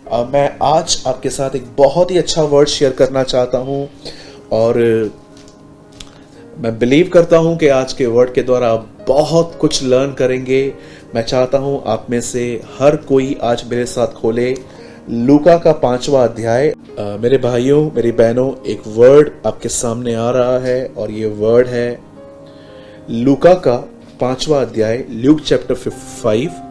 मैं आज आपके साथ एक बहुत ही अच्छा वर्ड शेयर करना चाहता हूँ और मैं बिलीव करता हूँ कि आज के वर्ड के द्वारा आप बहुत कुछ लर्न करेंगे। मैं चाहता हूँ आप में से हर कोई आज मेरे साथ खोले लूका का 5वां अध्याय। मेरे भाइयों मेरी बहनों, एक वर्ड आपके सामने आ रहा है और ये वर्ड है लूका का 5वां अध्याय, ल्यूक चैप्टर 5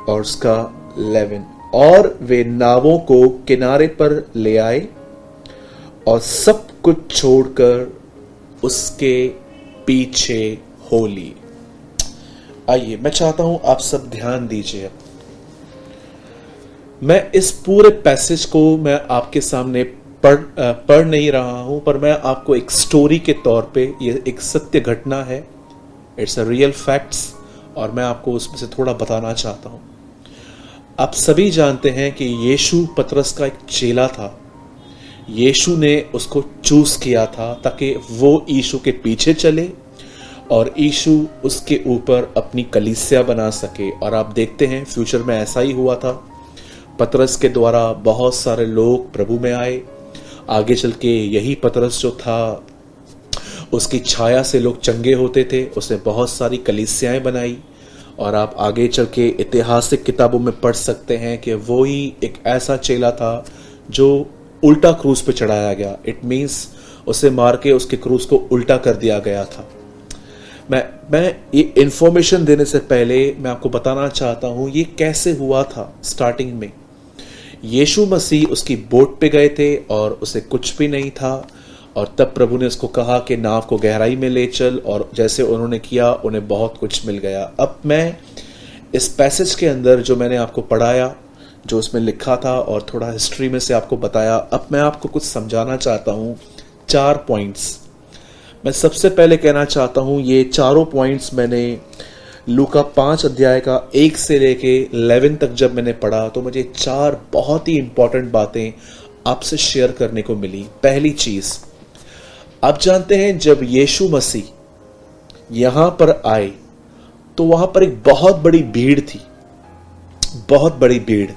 और उसका 11। और वे नावों को किनारे पर ले आए और सब कुछ छोड़कर उसके पीछे हो लिए। आइए, मैं चाहता हूं आप सब ध्यान दीजिए। मैं इस पूरे पैसेज को मैं आपके सामने पढ़ नहीं रहा हूं, पर मैं आपको एक स्टोरी के तौर पे, ये एक सत्य घटना है, इट्स अ रियल फैक्ट्स, और मैं आपको उसमें से थोड़ा बताना चाहता हूं। आप सभी जानते हैं कि यीशु पतरस का एक चेला था। यीशु ने उसको चूज किया था ताकि वो यीशु के पीछे चले और यीशु उसके ऊपर अपनी कलीसिया बना सके। और आप देखते हैं फ्यूचर में ऐसा ही हुआ था। पतरस के द्वारा बहुत सारे लोग प्रभु में आए। आगे चल के यही पतरस जो था, उसकी छाया से लोग चंगे होते थे। उसने बहुत सारी कलीसियाएं बनाई और आप आगे चल के ऐतिहासिक किताबों में पढ़ सकते हैं कि वो ही एक ऐसा चेला था जो उल्टा क्रूस पे चढ़ाया गया। इट मीन्स उसे मार के उसके क्रूस को उल्टा कर दिया गया था। मैं ये इंफॉर्मेशन देने से पहले मैं आपको बताना चाहता हूं ये कैसे हुआ था। स्टार्टिंग में यीशु मसीह उसकी बोट पे गए थे और उसे कुछ भी नहीं था, और तब प्रभु ने उसको कहा कि नाव को गहराई में ले चल, और जैसे उन्होंने किया उन्हें बहुत कुछ मिल गया। अब मैं इस पैसेज के अंदर जो मैंने आपको पढ़ाया, जो उसमें लिखा था और थोड़ा हिस्ट्री में से आपको बताया, अब मैं आपको कुछ समझाना चाहता हूँ। 4 पॉइंट्स मैं सबसे पहले कहना चाहता हूँ। ये चारों पॉइंट्स मैंने लूका 5 अध्याय का 1 से लेके 11 तक जब मैंने पढ़ा तो मुझे 4 बहुत ही इंपॉर्टेंट बातें आपसे शेयर करने को मिली। पहली चीज, आप जानते हैं जब यीशु मसीह यहां पर आए तो वहां पर एक बहुत बड़ी भीड़ थी, बहुत बड़ी भीड़।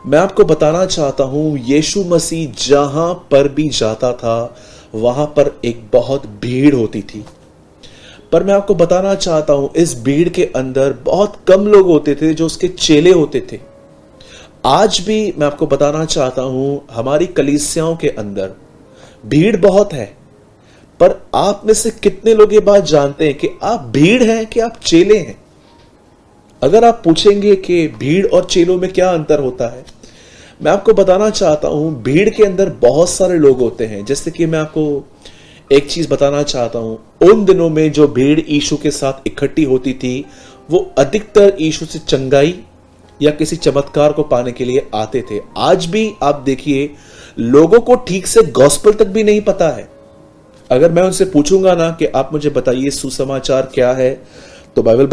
मैं आपको बताना चाहता हूं यीशु मसीह जहां पर भी जाता था वहां पर एक बहुत भीड़ होती थी। पर मैं आपको बताना चाहता हूं इस भीड़ के अंदर बहुत कम लोग होते थे जो उसके चेले होते थे। आज भी मैं आपको बताना चाहता हूं हमारी कलीसियाओं के अंदर भीड़ बहुत है, पर आप में से कितने लोग ये बात जानते हैं कि आप भीड़ हैं कि आप चेले हैं? अगर आप पूछेंगे कि भीड़ और चेलों में क्या अंतर होता है, मैं आपको बताना चाहता हूं भीड़ के अंदर बहुत सारे लोग होते हैं। जैसे कि मैं आपको एक चीज बताना चाहता हूं, उन दिनों में जो भीड़ यीशु के साथ इकट्ठी होती थी वो अधिकतर यीशु से चंगाई या किसी चमत्कार को पाने के लिए आते थे। आज भी आप देखिए लोगों को ठीक से गॉस्पेल तक भी नहीं पता है। अगर मैं उनसे पूछूंगा ना कि आप मुझे बताइए सुसमाचार क्या है, तो बाइबल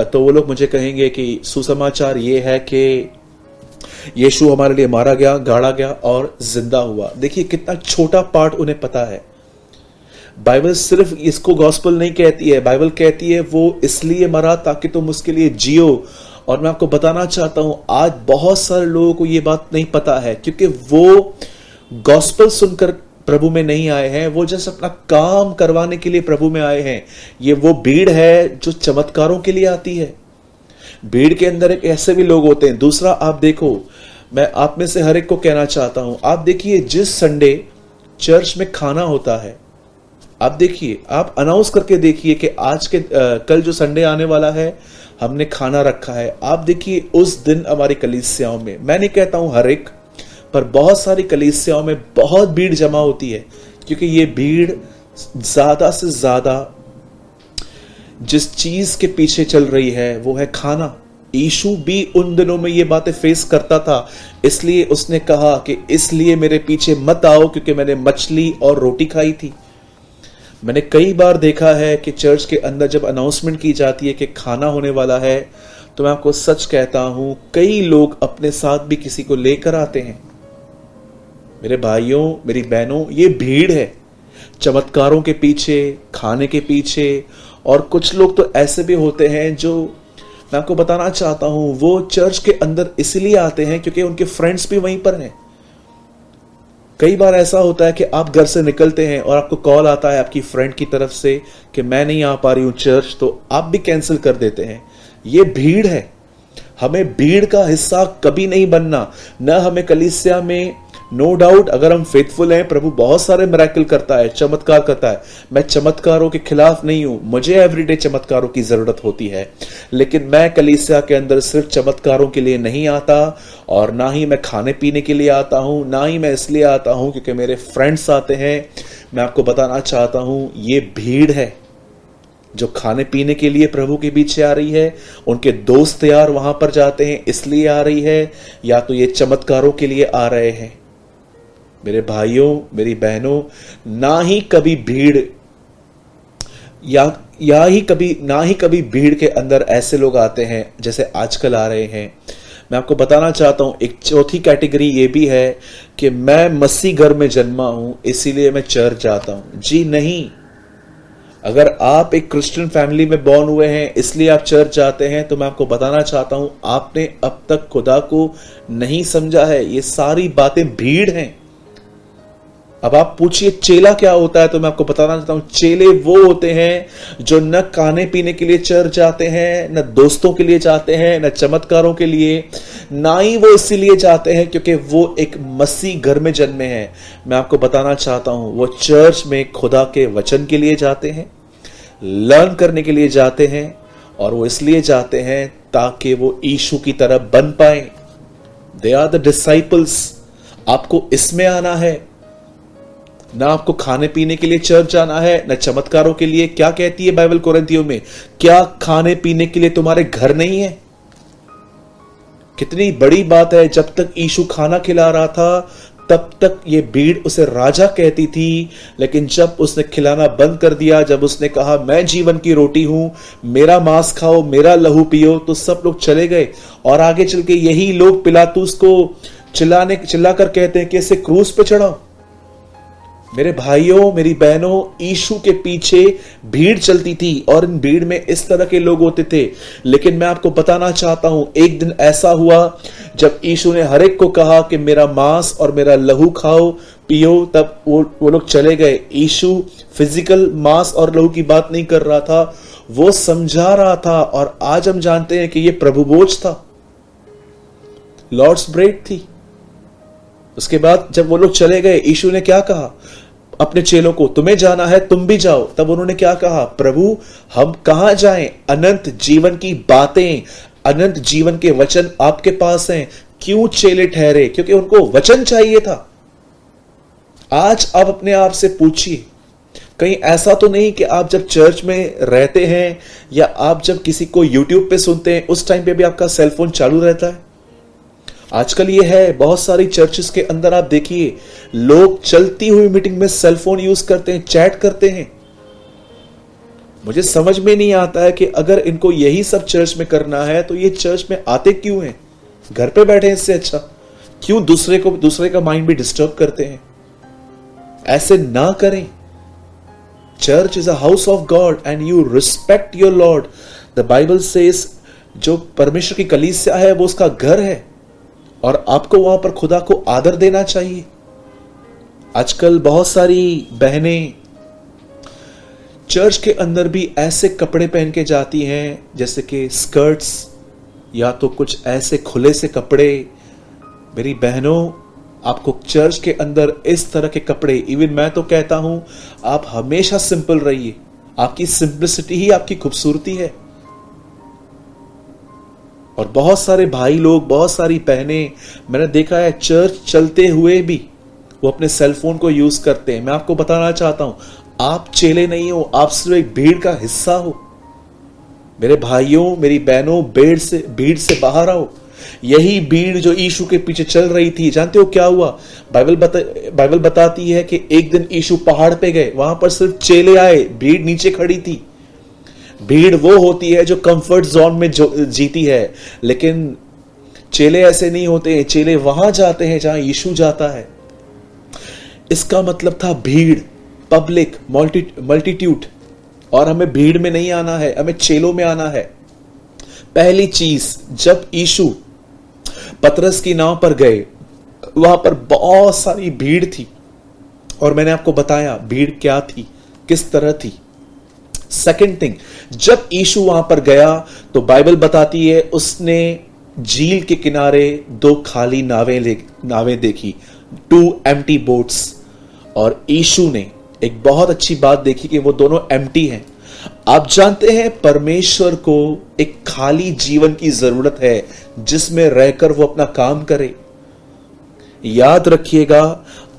तो वो लोग मुझे कहेंगे कि सुसमाचार ये है कि यीशु हमारे लिए मारा गया, गाड़ा गया और जिंदा हुआ। देखिए कितना छोटा पार्ट उन्हें पता है। बाइबल सिर्फ इसको गॉस्पेल नहीं कहती है, बाइबल कहती है वो इसलिए मरा ताकि तुम उसके लिए जियो। और मैं आपको बताना चाहता हूं आज बहुत सारे लोगों को ये बात नहीं पता है क्योंकि वो गॉस्पेल सुनकर प्रभु में नहीं आए हैं, वो जस्ट अपना काम करवाने के लिए प्रभु में आए हैं। ये वो भीड़ है जो चमत्कारों के लिए आती है। भीड़ के अंदर एक ऐसे भी लोग होते हैं। दूसरा, आप देखो, मैं आप में से हर एक को कहना चाहता हूं, आप देखिए जिस संडे चर्च में खाना होता है, आप देखिए, आप अनाउंस करके देखिए कि आज के कल जो संडे आने वाला है हमने खाना रखा है। आप देखिए उस दिन हमारी कलीसियाओं में, मैं नहीं कहता हूं हर एक, पर बहुत सारी कलीसियाओं में बहुत भीड़ जमा होती है क्योंकि ये भीड़ ज्यादा से ज्यादा जिस चीज के पीछे चल रही है वो है खाना। यीशु भी उन दिनों में ये बातें फेस करता था, इसलिए उसने कहा कि इसलिए मेरे पीछे मत आओ क्योंकि मैंने मछली और रोटी खाई थी। मैंने कई बार देखा है कि चर्च के अंदर जब अनाउंसमेंट की जाती है कि खाना होने वाला है, तो मैं आपको सच कहता हूं कई लोग अपने साथ भी किसी को लेकर आते हैं। मेरे भाइयों मेरी बहनों, ये भीड़ है चमत्कारों के पीछे, खाने के पीछे। और कुछ लोग तो ऐसे भी होते हैं जो मैं आपको बताना चाहता हूं वो चर्च के अंदर इसलिए आते हैं क्योंकि उनके फ्रेंड्स भी वहीं पर हैं। कई बार ऐसा होता है कि आप घर से निकलते हैं और आपको कॉल आता है आपकी फ्रेंड की तरफ से कि मैं नहीं आ पा रही हूं चर्च, तो आप भी कैंसिल कर देते हैं। ये भीड़ है। हमें भीड़ का हिस्सा कभी नहीं बनना, न हमें कलीसिया में। नो डाउट अगर हम फेथफुल हैं, प्रभु बहुत सारे मिरेकल करता है, चमत्कार करता है। मैं चमत्कारों के खिलाफ नहीं हूं, मुझे एवरीडे चमत्कारों की जरूरत होती है, लेकिन मैं कलीसिया के अंदर सिर्फ चमत्कारों के लिए नहीं आता, और ना ही मैं खाने पीने के लिए आता हूं, ना ही मैं इसलिए आता हूं क्योंकि मेरे फ्रेंड्स आते हैं। मैं आपको बताना चाहता हूं ये भीड़ है जो खाने पीने के लिए प्रभु के पीछे आ रही है। उनके दोस्त यार वहां पर जाते हैं इसलिए आ रही है, या तो ये चमत्कारों के लिए आ रहे हैं। मेरे भाइयों, मेरी बहनों, ना ही कभी भीड़ ना ही कभी भीड़ के अंदर ऐसे लोग आते हैं जैसे आजकल आ रहे हैं। मैं आपको बताना चाहता हूं एक चौथी कैटेगरी ये भी है कि मैं मसीह घर में जन्मा हूं इसीलिए मैं चर्च जाता हूं। जी नहीं। अगर आप एक क्रिश्चियन फैमिली में बॉर्न हुए हैं इसलिए आप चर्च जाते हैं, तो मैं आपको बताना चाहता हूं आपने अब तक खुदा को नहीं समझा है। ये सारी बातें भीड़ हैं। अब आप पूछिए चेला क्या होता है, तो मैं आपको बताना चाहता हूं चेले वो होते हैं जो न खाने पीने के लिए चर्च जाते हैं, न दोस्तों के लिए जाते हैं, न चमत्कारों के लिए, ना ही वो इसीलिए जाते हैं क्योंकि वो एक मसीह घर में जन्मे हैं। मैं आपको बताना चाहता हूं वो चर्च में खुदा के वचन के लिए जाते हैं, लर्न करने के लिए जाते हैं, और वो इसलिए जाते हैं ताकि वो यीशु की तरह बन पाए। They are the disciples. आपको इसमें आना है, ना आपको खाने पीने के लिए चर्च जाना है, न चमत्कारों के लिए। क्या कहती है बाइबल कोरिन्थियों में? क्या खाने पीने के लिए तुम्हारे घर नहीं है? कितनी बड़ी बात है। जब तक यीशु खाना खिला रहा था तब तक ये भीड़ उसे राजा कहती थी, लेकिन जब उसने खिलाना बंद कर दिया, जब उसने कहा मैं जीवन की रोटी हूं, मेरा मांस खाओ, मेरा लहू पियो, तो सब लोग चले गए। और आगे चल के यही लोग पिलातुस को चिल्लाकर कहते हैं कि इसे क्रूस पे चढ़ाओ। मेरे भाइयों, मेरी बहनों, यीशु के पीछे भीड़ चलती थी और इन भीड़ में इस तरह के लोग होते थे। लेकिन मैं आपको बताना चाहता हूं एक दिन ऐसा हुआ जब यीशु ने हर एक को कहा कि मेरा मांस और मेरा लहू खाओ पियो, तब वो लोग चले गए। यीशु फिजिकल मांस और लहू की बात नहीं कर रहा था, वो समझा रहा था। और आज हम जानते हैं कि ये प्रभु भोज था, लॉर्ड्स ब्रेड थी। उसके बाद जब वो लोग चले गए, यीशु ने क्या कहा अपने चेलों को? तुम्हें जाना है तुम भी जाओ। तब उन्होंने क्या कहा? प्रभु हम कहां जाएं? अनंत जीवन की बातें, अनंत जीवन के वचन आपके पास हैं। क्यों चेले ठहरे? क्योंकि उनको वचन चाहिए था। आज आप अपने आप से पूछिए, कहीं ऐसा तो नहीं कि आप जब चर्च में रहते हैं या आप जब किसी को यूट्यूब पे सुनते हैं उस टाइम पे भी आपका सेलफोन चालू रहता है? आजकल ये है, बहुत सारी चर्चेस के अंदर आप देखिए लोग चलती हुई मीटिंग में सेलफोन यूज करते हैं, चैट करते हैं। मुझे समझ में नहीं आता है कि अगर इनको यही सब चर्च में करना है तो ये चर्च में आते क्यों हैं? घर पे बैठे हैं इससे अच्छा। क्यों दूसरे का माइंड भी डिस्टर्ब करते हैं? ऐसे ना करें। Church is a house of God and you respect your Lord. The Bible says जो परमेश्वर की कलीसिया है वो उसका घर है और आपको वहां पर खुदा को आदर देना चाहिए। आजकल बहुत सारी बहनें चर्च के अंदर भी ऐसे कपड़े पहन के जाती हैं जैसे कि स्कर्ट्स या तो कुछ ऐसे खुले से कपड़े। मेरी बहनों, आपको चर्च के अंदर इस तरह के कपड़े, इवन मैं तो कहता हूं आप हमेशा सिंपल रहिए। आपकी सिंपलिसिटी ही आपकी खूबसूरती है। और बहुत सारे भाई लोग, बहुत सारी बहनें मैंने देखा है चर्च चलते हुए भी वो अपने सेलफोन को यूज करते हैं। मैं आपको बताना चाहता हूं आप चेले नहीं हो, आप सिर्फ एक भीड़ का हिस्सा हो। मेरे भाइयों, मेरी बहनों, भीड़ से बाहर आओ। यही भीड़ जो यीशु के पीछे चल रही थी, जानते हो क्या हुआ? बाइबल बताती है कि एक दिन यीशु पहाड़ पे गए, वहां पर सिर्फ चेले आए, भीड़ नीचे खड़ी थी। भीड़ वो होती है जो कंफर्ट जोन में जीती है, लेकिन चेले ऐसे नहीं होते। चेले वहां जाते हैं जहां यीशु जाता है। इसका मतलब था भीड़, पब्लिक, मल्टीट्यूड। और हमें भीड़ में नहीं आना है, हमें चेलों में आना है। पहली चीज, जब यीशु पतरस की नाव पर गए, वहां पर बहुत सारी भीड़ थी, और मैंने आपको बताया भीड़ क्या थी, किस तरह थी। सेकंड थिंग, जब यीशु वहां पर गया तो बाइबल बताती है उसने झील के किनारे दो खाली नावें देखी, 2 एम्प्टी बोट्स, और यीशु ने एक बहुत अच्छी बात देखी कि वो दोनों एम्प्टी हैं। आप जानते हैं परमेश्वर को एक खाली जीवन की जरूरत है जिसमें रहकर वो अपना काम करे। याद रखिएगा,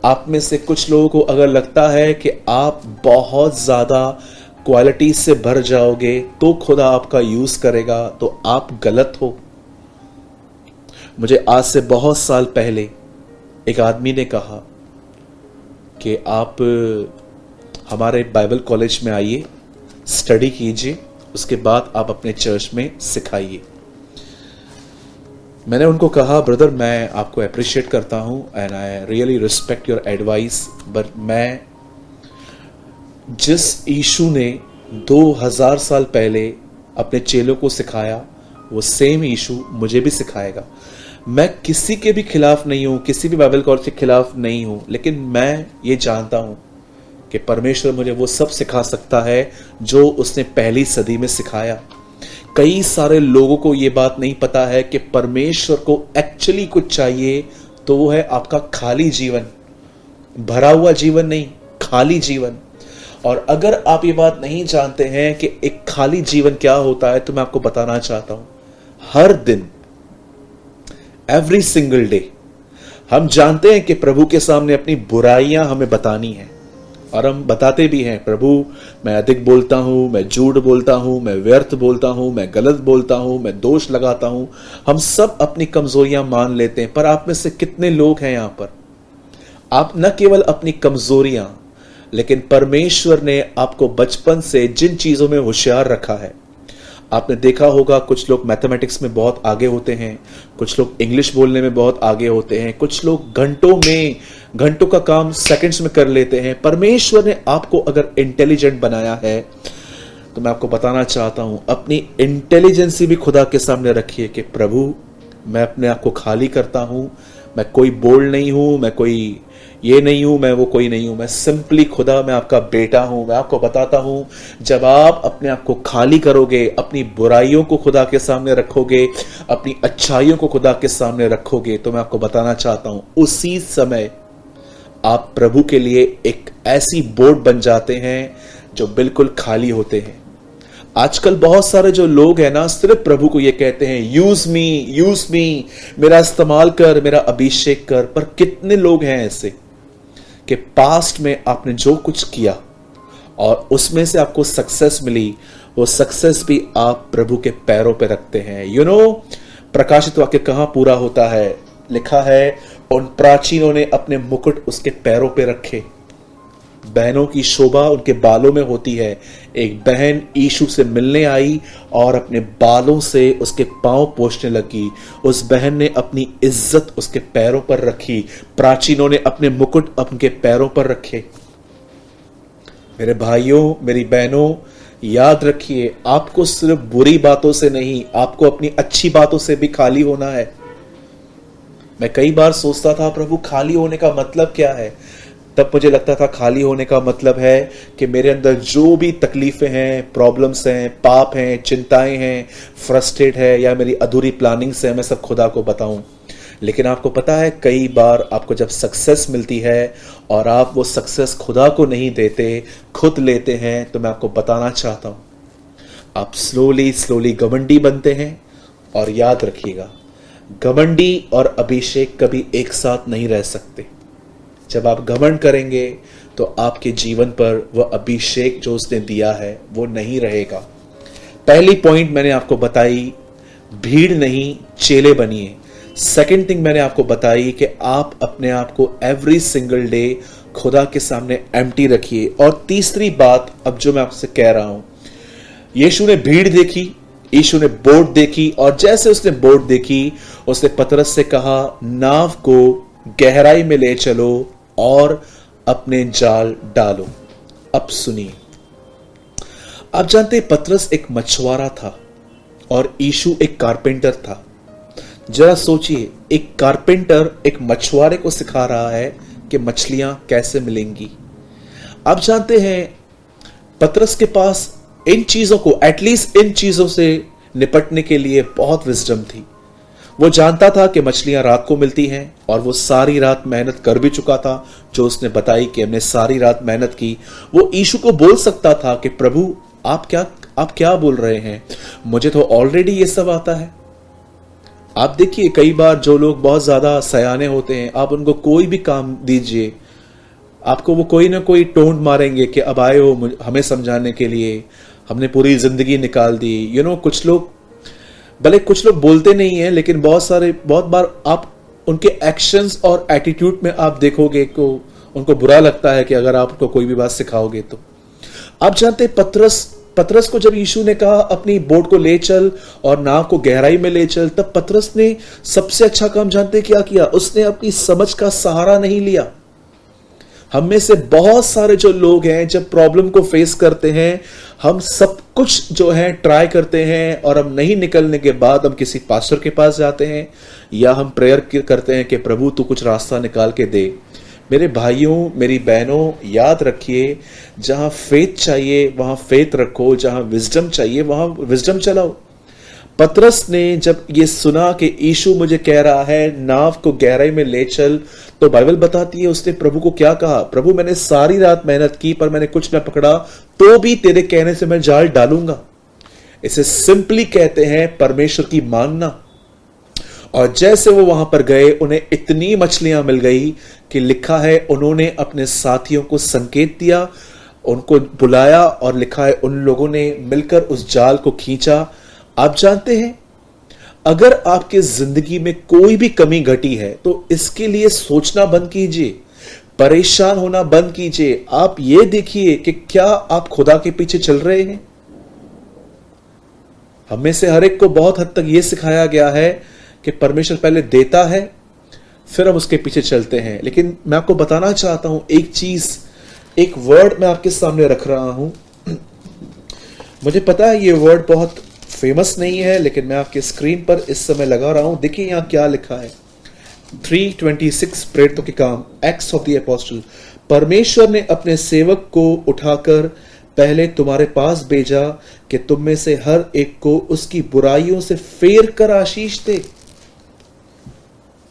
आप में से कुछ लोगों को अगर लगता है कि आप बहुत ज्यादा क्वालिटी से भर जाओगे तो खुदा आपका यूज करेगा, तो आप गलत हो। मुझे आज से बहुत साल पहले एक आदमी ने कहा कि आप हमारे बाइबल कॉलेज में आइए, स्टडी कीजिए, उसके बाद आप अपने चर्च में सिखाइए। मैंने उनको कहा, ब्रदर मैं आपको अप्रिशिएट करता हूं and I really respect your advice, but मैं जिस यीशु ने 2000 साल पहले अपने चेलों को सिखाया, वो सेम यीशु मुझे भी सिखाएगा। मैं किसी के भी खिलाफ नहीं हूं, किसी भी बाइबल कॉलेज के खिलाफ नहीं हूं, लेकिन मैं ये जानता हूं कि परमेश्वर मुझे वो सब सिखा सकता है जो उसने पहली सदी में सिखाया। कई सारे लोगों को ये बात नहीं पता है कि परमेश्वर को एक्चुअली कुछ चाहिए, तो वो है आपका खाली जीवन, भरा हुआ जीवन नहीं, खाली जीवन। और अगर आप ये बात नहीं जानते हैं कि एक खाली जीवन क्या होता है, तो मैं आपको बताना चाहता हूं। हर दिन, एवरी सिंगल डे, हम जानते हैं कि प्रभु के सामने अपनी बुराइयां हमें बतानी है, और हम बताते भी हैं, प्रभु मैं अधिक बोलता हूं, मैं झूठ बोलता हूं, मैं व्यर्थ बोलता हूं, मैं गलत बोलता हूं, मैं दोष लगाता हूं। हम सब अपनी कमजोरियां मान लेते हैं, पर आप में से कितने लोग हैं यहां पर, आप न केवल अपनी कमजोरियां, लेकिन परमेश्वर ने आपको बचपन से जिन चीजों में होशियार रखा है, आपने देखा होगा कुछ लोग मैथमेटिक्स में बहुत आगे होते हैं, कुछ लोग इंग्लिश बोलने में बहुत आगे होते हैं, कुछ लोग घंटों का काम सेकंड्स में कर लेते हैं। परमेश्वर ने आपको अगर इंटेलिजेंट बनाया है, तो मैं आपको बताना चाहता हूं, अपनी इंटेलिजेंसी भी खुदा के सामने रखिए कि प्रभु मैं अपने आप को खाली करता हूं, मैं कोई बोल्ड नहीं हूं, मैं कोई ये नहीं हूं, मैं वो कोई नहीं हूं, मैं सिंपली खुदा, मैं आपका बेटा हूं। मैं आपको बताता हूं, जब आप अपने आप को खाली करोगे, अपनी बुराइयों को खुदा के सामने रखोगे, अपनी अच्छाइयों को खुदा के सामने रखोगे, तो मैं आपको बताना चाहता हूं, उसी समय आप प्रभु के लिए एक ऐसी बोट बन जाते हैं जो बिल्कुल खाली होते हैं। आजकल बहुत सारे जो लोग हैं ना, सिर्फ प्रभु को ये कहते हैं, यूज मी, मेरा इस्तेमाल कर, मेरा अभिषेक कर। पर कितने लोग हैं ऐसे कि पास्ट में आपने जो कुछ किया और उसमें से आपको सक्सेस मिली, वो सक्सेस भी आप प्रभु के पैरों पे रखते हैं। प्रकाशित वाक्य कहां पूरा होता है? लिखा है, उन प्राचीनों ने अपने मुकुट उसके पैरों पे रखे। बहनों की शोभा उनके बालों में होती है। एक बहन यीशु से मिलने आई और अपने बालों से उसके पांव पोंछने लगी। उस बहन ने अपनी इज्जत उसके पैरों पर रखी। प्राचीनों ने अपने मुकुट उनके पैरों पर रखे। मेरे भाइयों, मेरी बहनों, याद रखिए, आपको सिर्फ बुरी बातों से नहीं, आपको अपनी अच्छी बातों से भी खाली होना है। मैं कई बार सोचता था, प्रभु खाली होने का मतलब क्या है? तब मुझे लगता था खाली होने का मतलब है कि मेरे अंदर जो भी तकलीफें हैं, प्रॉब्लम्स हैं, पाप हैं, चिंताएं हैं, फ्रस्ट्रेट है, या मेरी अधूरी प्लानिंग्स हैं, मैं सब खुदा को बताऊं। लेकिन आपको पता है, कई बार आपको जब सक्सेस मिलती है और आप वो सक्सेस खुदा को नहीं देते, खुद लेते हैं, तो मैं आपको बताना चाहता हूं, आप स्लोली घमंडी बनते हैं। और याद रखिएगा, घमंडी और अभिषेक कभी एक साथ नहीं रह सकते। जब आप घमंड करेंगे तो आपके जीवन पर वह अभिषेक जो उसने दिया है वो नहीं रहेगा। पहली पॉइंट मैंने आपको बताई, भीड़ नहीं, चेले बनिए। सेकंड थिंग मैंने आपको बताई कि आप अपने आप को एवरी सिंगल डे खुदा के सामने एम्प्टी रखिए। और तीसरी बात अब जो मैं आपसे कह रहा हूं, यीशु ने भीड़ देखी, यीशु ने बोट देखी, और जैसे उसने बोट देखी, उसने पतरस से कहा, नाव को गहराई में ले चलो और अपने जाल डालो। अब सुनिए, आप जानते हैं पतरस एक मछुआरा था और यीशु एक कारपेंटर था। जरा सोचिए, एक कारपेंटर एक मछुआरे को सिखा रहा है कि मछलियां कैसे मिलेंगी। आप जानते हैं पतरस के पास इन चीजों को, एटलीस्ट इन चीजों से निपटने के लिए बहुत विजडम थी। वो जानता था कि मछलियां रात को मिलती हैं और वो सारी रात मेहनत कर भी चुका था, जो उसने बताई कि हमने सारी रात मेहनत की। वो यीशु को बोल सकता था कि प्रभु आप क्या बोल रहे हैं, मुझे तो ऑलरेडी ये सब आता है। आप देखिए, कई बार जो लोग बहुत ज्यादा सयाने होते हैं, आप उनको कोई भी काम दीजिए, आपको वो कोई ना कोई टोंट मारेंगे कि अब आए हो हमें समझाने के लिए, हमने पूरी जिंदगी निकाल दी। कुछ लोग, भले कुछ लोग बोलते नहीं है, लेकिन बहुत बार आप उनके एक्शंस और एटीट्यूड में आप देखोगे को उनको बुरा लगता है कि अगर आप उनको कोई भी बात सिखाओगे तो। आप जानते हैं पतरस को जब यीशु ने कहा अपनी बोट को ले चल और नाव को गहराई में ले चल, तब पतरस ने सबसे अच्छा काम जानते क्या किया? उसने अपनी समझ का सहारा नहीं लिया। हम में से बहुत सारे जो लोग हैं, जब प्रॉब्लम को फेस करते हैं, हम सब कुछ जो है ट्राई करते हैं और हम नहीं निकलने के बाद हम किसी पास्टर के पास जाते हैं या हम प्रेयर करते हैं कि प्रभु तू कुछ रास्ता निकाल के दे। मेरे भाइयों, मेरी बहनों, याद रखिए, जहां फेथ चाहिए वहां फेथ रखो, जहां विजडम चाहिए वहां विजडम चलाओ। पतरस ने जब ये सुना कि यीशु मुझे कह रहा है नाव को गहराई में ले चल, तो बाइबल बताती है उसने प्रभु को क्या कहा? प्रभु मैंने सारी रात मेहनत की पर मैंने कुछ न पकड़ा, तो भी तेरे कहने से मैं जाल डालूंगा। इसे सिंपली कहते हैं परमेश्वर की मानना। और जैसे वो वहां पर गए, उन्हें इतनी मछलियां मिल गई कि लिखा है उन्होंने अपने साथियों को संकेत दिया, उनको बुलाया और लिखा है उन लोगों ने मिलकर उस जाल को खींचा। आप जानते हैं, अगर आपके जिंदगी में कोई भी कमी घटी है तो इसके लिए सोचना बंद कीजिए, परेशान होना बंद कीजिए। आप ये देखिए कि क्या आप खुदा के पीछे चल रहे हैं। हमें से हर एक को बहुत हद तक यह सिखाया गया है कि परमेश्वर पहले देता है फिर हम उसके पीछे चलते हैं। लेकिन मैं आपको बताना चाहता हूं एक चीज, एक वर्ड मैं आपके सामने रख रहा हूं। मुझे पता है ये वर्ड बहुत फेमस नहीं है, लेकिन मैं आपके स्क्रीन पर इस समय लगा रहा हूं। देखिए यहां क्या लिखा है, 3:26 प्रेरितों के काम, एक्ट्स ऑफ द एपोस्टल। परमेश्वर ने अपने सेवक को उठाकर पहले तुम्हारे पास भेजा कि तुम में से हर एक को उसकी बुराइयों से फेर कर आशीष दे।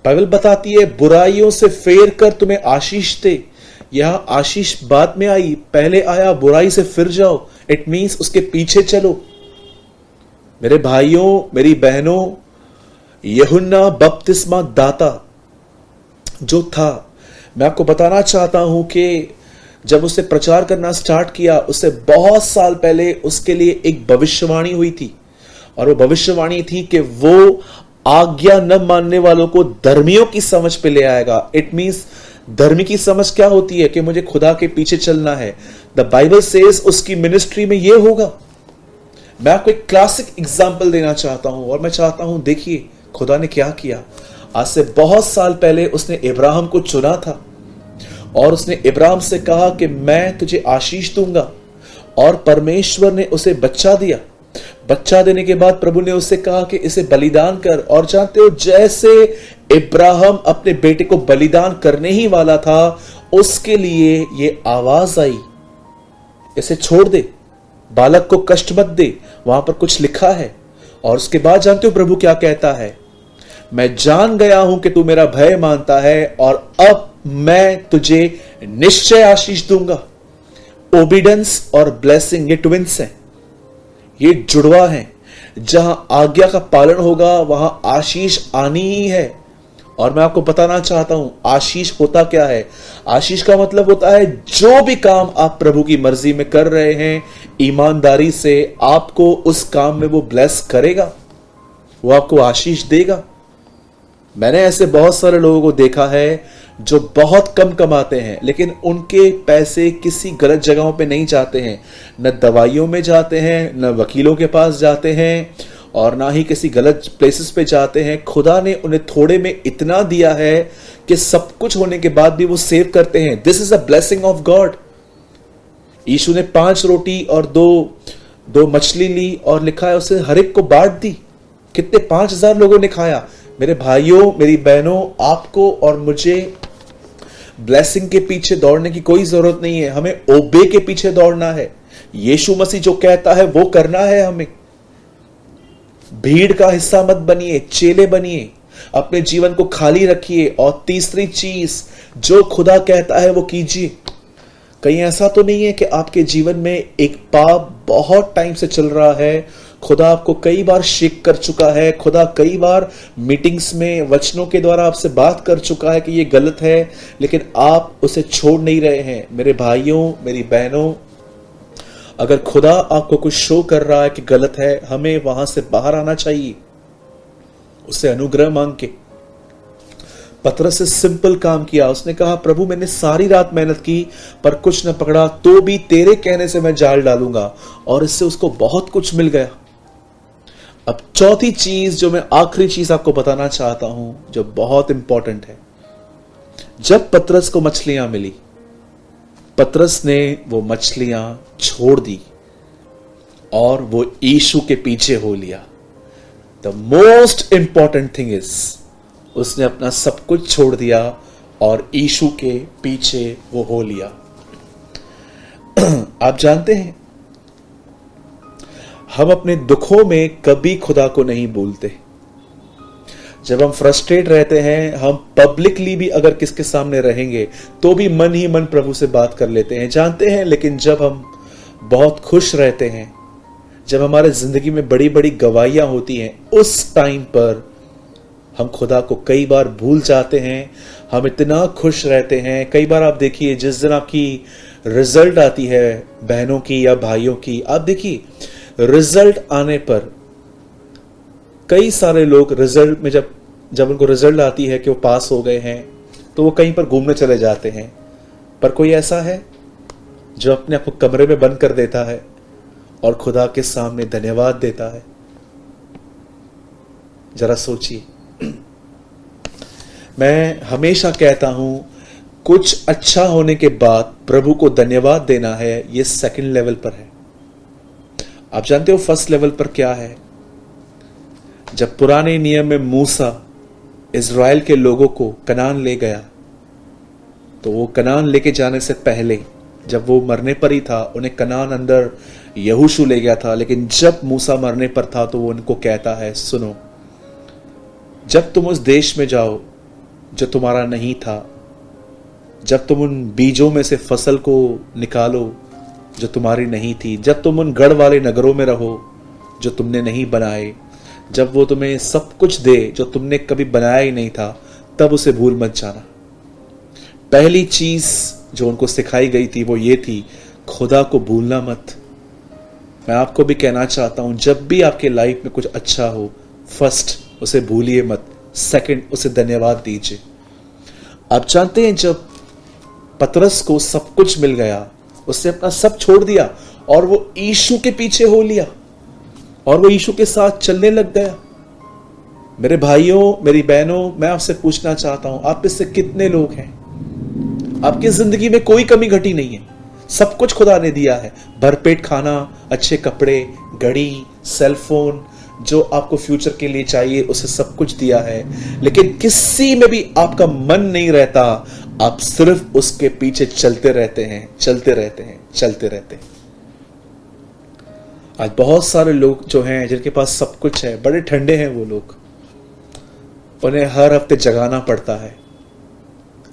बाइबल बताती है बुराइयों से फेर कर तुम्हें आशीष दे। यहां आशीष बाद में आई, पहले आया बुराई से फिर जाओ। इट मींस उसके पीछे चलो। मेरे भाइयों, मेरी बहनों, यूहन्ना बपतिस्मा दाता जो था, मैं आपको बताना चाहता हूं कि जब उसने प्रचार करना स्टार्ट किया, उससे बहुत साल पहले उसके लिए एक भविष्यवाणी हुई थी। और वो भविष्यवाणी थी कि वो आज्ञा न मानने वालों को धर्मियों की समझ पे ले आएगा। इट मींस धर्मी की समझ क्या होती है कि मुझे खुदा के पीछे चलना है। द बाइबल सेज उसकी मिनिस्ट्री में ये होगा। मैं आपको एक क्लासिक एग्जाम्पल देना चाहता हूं और मैं चाहता हूं, देखिए खुदा ने क्या किया। आज से बहुत साल पहले उसने इब्राहिम को चुना था और उसने इब्राहिम से कहा कि मैं तुझे आशीष दूंगा, और परमेश्वर ने उसे बच्चा दिया। बच्चा देने के बाद प्रभु ने उससे कहा कि इसे बलिदान कर। और जानते हो, जैसे इब्राहिम अपने बेटे को बलिदान करने ही वाला था, उसके लिए ये आवाज आई, इसे छोड़ दे, बालक को कष्ट मत दे। वहां पर कुछ लिखा है। और उसके बाद जानते हो प्रभु क्या कहता है? मैं जान गया हूं कि तू मेरा भय मानता है और अब मैं तुझे निश्चय आशीष दूंगा। ओबीडेंस और ब्लेसिंग ये ट्विंस हैं, ये जुड़वा हैं। जहां आज्ञा का पालन होगा वहां आशीष आनी ही है। और मैं आपको बताना चाहता हूं आशीष होता क्या है। आशीष का मतलब होता है जो भी काम आप प्रभु की मर्जी में कर रहे हैं, ईमानदारी से आपको उस काम में वो ब्लेस करेगा, वो आपको आशीष देगा। मैंने ऐसे बहुत सारे लोगों को देखा है जो बहुत कम कमाते हैं, लेकिन उनके पैसे किसी गलत जगहों पे नहीं जाते हैं। न दवाइयों में जाते हैं, न वकीलों के पास जाते हैं, और ना ही किसी गलत प्लेसेस पे जाते हैं। खुदा ने उन्हें थोड़े में इतना दिया है कि सब कुछ होने के बाद भी वो सेव करते हैं। This is a blessing of God. यीशु ने 5 रोटी और 2 2 मछली ली और लिखा है उसे हर एक को बांट दी। कितने 5,000 लोगों ने खाया। मेरे भाइयों, मेरी बहनों, आपको और मुझे ब्लेसिंग के पीछे दौड़ने की कोई जरूरत नहीं है। हमें ओबे के पीछे दौड़ना है। यीशु मसीह जो कहता है वो करना है हमें। भीड़ का हिस्सा मत बनिए, चेले बनिए। अपने जीवन को खाली रखिए और तीसरी चीज, जो खुदा कहता है वो कीजिए। कहीं ऐसा तो नहीं है कि आपके जीवन में एक पाप बहुत टाइम से चल रहा है, खुदा आपको कई बार शेक कर चुका है, खुदा कई बार मीटिंग्स में वचनों के द्वारा आपसे बात कर चुका है कि ये गलत है, लेकिन आप उसे छोड़ नहीं रहे हैं। मेरे भाइयों, मेरी बहनों, अगर खुदा आपको कुछ शो कर रहा है कि गलत है, हमें वहां से बाहर आना चाहिए, उससे अनुग्रह मांग के। पतरस से सिंपल काम किया। उसने कहा, प्रभु मैंने सारी रात मेहनत की पर कुछ न पकड़ा, तो भी तेरे कहने से मैं जाल डालूंगा। और इससे उसको बहुत कुछ मिल गया। अब चौथी चीज, जो मैं आखिरी चीज आपको बताना चाहता हूं, जो बहुत इंपॉर्टेंट है। जब पतरस को मछलियां मिली, पतरस ने वो मछलियां छोड़ दी और वो यीशु के पीछे हो लिया। The most important thing is, उसने अपना सब कुछ छोड़ दिया और यीशु के पीछे वो हो लिया। आप जानते हैं, हम अपने दुखों में कभी खुदा को नहीं भूलते। जब हम फ्रस्ट्रेट रहते हैं, हम पब्लिकली भी अगर किसके सामने रहेंगे तो भी मन ही मन प्रभु से बात कर लेते हैं, जानते हैं। लेकिन जब हम बहुत खुश रहते हैं, जब हमारे जिंदगी में बड़ी बड़ी गवाहियां होती हैं, उस टाइम पर हम खुदा को कई बार भूल जाते हैं। हम इतना खुश रहते हैं। कई बार आप देखिए, जिस दिन आपकी रिजल्ट आती है बहनों की या भाइयों की, आप देखिए रिजल्ट आने पर कई सारे लोग रिजल्ट में जब उनको रिजल्ट आती है कि वो पास हो गए हैं, तो वो कहीं पर घूमने चले जाते हैं। पर कोई ऐसा है जो अपने आप को कमरे में बंद कर देता है और खुदा के सामने धन्यवाद देता है? जरा सोचिए। मैं हमेशा कहता हूं, कुछ अच्छा होने के बाद प्रभु को धन्यवाद देना है, ये सेकंड लेवल पर है। आप जानते हो फर्स्ट लेवल पर क्या है? जब पुराने नियम में मूसा इज़राइल के लोगों को कनान ले गया, तो वो कनान लेके जाने से पहले, जब वो मरने पर ही था, उन्हें कनान अंदर यहोशू ले गया था। लेकिन जब मूसा मरने पर था तो वो उनको कहता है, सुनो, जब तुम उस देश में जाओ जो तुम्हारा नहीं था, जब तुम उन बीजों में से फसल को निकालो जो तुम्हारी नहीं थी, जब तुम उन गढ़ वाले नगरों में रहो जो तुमने नहीं बनाए, जब वो तुम्हें सब कुछ दे जो तुमने कभी बनाया ही नहीं था, तब उसे भूल मत जाना। पहली चीज जो उनको सिखाई गई थी वो ये थी, खुदा को भूलना मत। मैं आपको भी कहना चाहता हूं, जब भी आपके लाइफ में कुछ अच्छा हो, फर्स्ट उसे भूलिए मत, सेकंड उसे धन्यवाद दीजिए। आप जानते हैं, जब पतरस को सब कुछ मिल गया, उसने अपना सब छोड़ दिया और वो यीशु के पीछे हो लिया और वो यीशु के साथ चलने लग गया। मेरे भाइयों, मेरी बहनों, मैं आपसे पूछना चाहता हूं, आप इससे कितने लोग हैं? आपकी जिंदगी में कोई कमी घटी नहीं है, सब कुछ खुदा ने दिया है। भरपेट खाना, अच्छे कपड़े, घड़ी, सेलफोन, जो आपको फ्यूचर के लिए चाहिए, उसे सब कुछ दिया है। लेकिन किसी में भी आपका मन नहीं रहता, आप सिर्फ उसके पीछे चलते रहते हैं, चलते रहते हैं, चलते रहते हैं। आज बहुत सारे लोग जो हैं, जिनके पास सब कुछ है, बड़े ठंडे हैं वो लोग, उन्हें हर हफ्ते जगाना पड़ता है।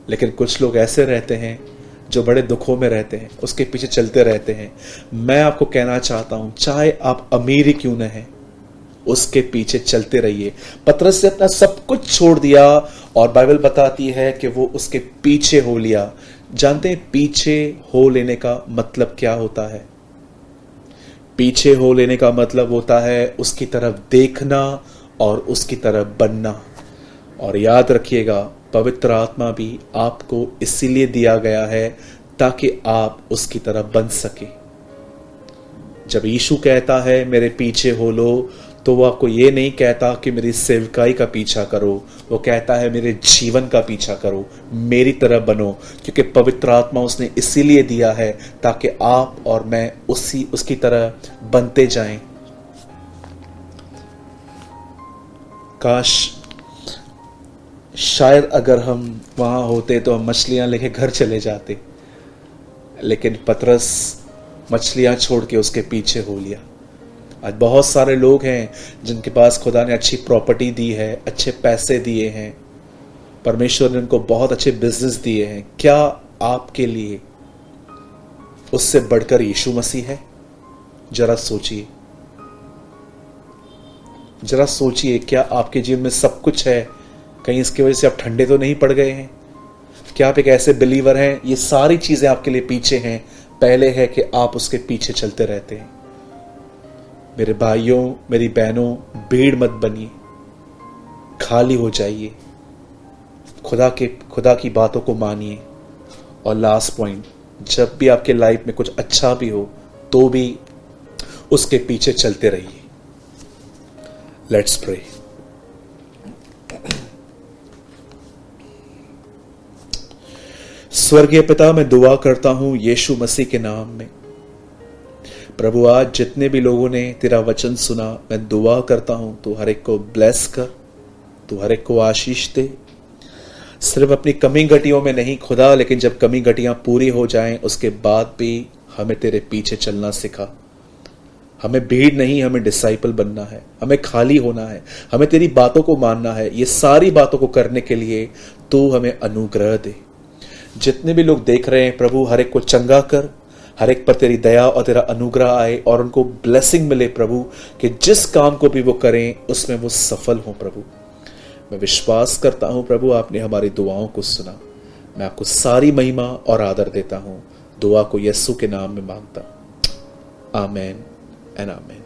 लेकिन कुछ लोग ऐसे रहते हैं जो बड़े दुखों में रहते हैं, उसके पीछे चलते रहते हैं। मैं आपको कहना चाहता हूं, चाहे आप अमीर ही क्यों न हैं, उसके पीछे चलते रहिए। पतरस ने अपना सब कुछ छोड़ दिया और बाइबल बताती है कि वो उसके पीछे हो लिया। जानते हैं पीछे हो लेने का मतलब क्या होता है? पीछे हो लेने का मतलब होता है उसकी तरफ देखना और उसकी तरफ बनना। और याद रखिएगा, पवित्र आत्मा भी आपको इसीलिए दिया गया है ताकि आप उसकी तरफ बन सके। जब यीशु कहता है मेरे पीछे हो लो, तो वो आपको ये नहीं कहता कि मेरी सेवकाई का पीछा करो, वो कहता है मेरे जीवन का पीछा करो, मेरी तरह बनो, क्योंकि पवित्र आत्मा उसने इसीलिए दिया है ताकि आप और मैं उसकी तरह बनते जाएं। काश शायद अगर हम वहां होते तो हम मछलियां लेके घर चले जाते, लेकिन पतरस मछलियां छोड़ के उसके पीछे हो लिया। आज बहुत सारे लोग हैं जिनके पास खुदा ने अच्छी प्रॉपर्टी दी है, अच्छे पैसे दिए हैं, परमेश्वर ने उनको बहुत अच्छे बिजनेस दिए हैं। क्या आपके लिए उससे बढ़कर यीशु मसीह है? जरा सोचिए, जरा सोचिए, क्या आपके जीवन में सब कुछ है? कहीं इसकी वजह से आप ठंडे तो नहीं पड़ गए हैं? क्या आप एक ऐसे बिलीवर हैं, ये सारी चीजें आपके लिए पीछे हैं, पहले है कि आप उसके पीछे चलते रहते हैं? मेरे भाइयों, मेरी बहनों, भीड़ मत बनिए, खाली हो जाइए, खुदा की बातों को मानिए। और लास्ट पॉइंट, जब भी आपके लाइफ में कुछ अच्छा भी हो तो भी उसके पीछे चलते रहिए। Let's pray. स्वर्गीय पिता, मैं दुआ करता हूं यीशु मसीह के नाम में। प्रभु, आज जितने भी लोगों ने तेरा वचन सुना, मैं दुआ करता हूं तू हर एक को ब्लेस कर, तू हर एक को आशीष दे। सिर्फ अपनी कमी घटियों में नहीं खुदा, लेकिन जब कमी घटियां पूरी हो जाएं उसके बाद भी हमें तेरे पीछे चलना सिखा। हमें भीड़ नहीं, हमें डिसाइपल बनना है, हमें खाली होना है, हमें तेरी बातों को मानना है। ये सारी बातों को करने के लिए तू हमें अनुग्रह दे। जितने भी लोग देख रहे हैं प्रभु, हर एक को चंगा कर, हर एक पर तेरी दया और तेरा अनुग्रह आए और उनको ब्लेसिंग मिले प्रभु, कि जिस काम को भी वो करें उसमें वो सफल हों प्रभु। मैं विश्वास करता हूं प्रभु, आपने हमारी दुआओं को सुना। मैं आपको सारी महिमा और आदर देता हूं। दुआ को यीशु के नाम में मांगता हूं। आमीन एंड आमीन।